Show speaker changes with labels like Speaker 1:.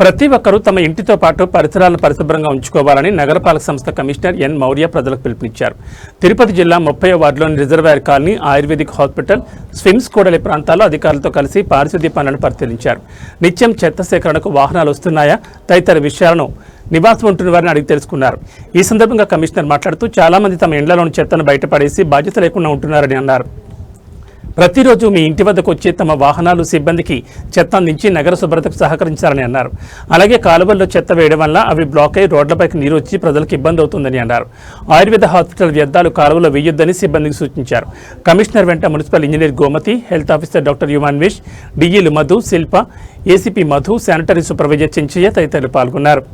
Speaker 1: ప్రతి ఒక్కరూ తమ ఇంటితో పాటు పరిసరాలను పరిశుభ్రంగా ఉంచుకోవాలని నగరపాలక సంస్థ కమిషనర్ ఎన్ మౌర్య ప్రజలకు పిలుపునిచ్చారు. తిరుపతి జిల్లా 30వ వార్డులోని reservoir colony, ayurvedic hospital, SVIMS కూడలి ప్రాంతాల్లో అధికారులతో కలిసి పారిశుద్ధ్య పనులను పరిశీలించారు. నిత్యం చెత్త సేకరణకు వాహనాలు వస్తున్నాయా తదితర విషయాలను నివాసం ఉంటున్న వారిని అడిగి తెలుసుకున్నారు. ఈ సందర్భంగా కమిషనర్ మాట్లాడుతూ చాలా మంది తమ ఇండ్లలోని చెత్తను బయటపడేసి బాధ్యత లేకుండా ఉంటున్నారని అన్నారు. ప్రతిరోజు మీ ఇంటి వద్దకు వచ్చి తమ వాహనాలు, సిబ్బందికి చెత్త అందించి నగర శుభ్రతకు సహకరించాలని అన్నారు. అలాగే కాలువల్లో చెత్త వేయడం వల్ల అవి బ్లాక్ అయి రోడ్లపైకి నీరు వచ్చి ప్రజలకు ఇబ్బంది అవుతుందని అన్నారు. ఆయుర్వేద హాస్పిటల్ వ్యర్థాలు కాలువలో వేయొద్దని సిబ్బందికి సూచించారు. కమిషనర్ వెంట municipal engineer Gomathi, health officer doctor యుమాన్వేష్, డిఈలు Madhu, Shilpa, ACP Madhu, sanitary supervisor Chenchaiah తదితరులు పాల్గొన్నారు.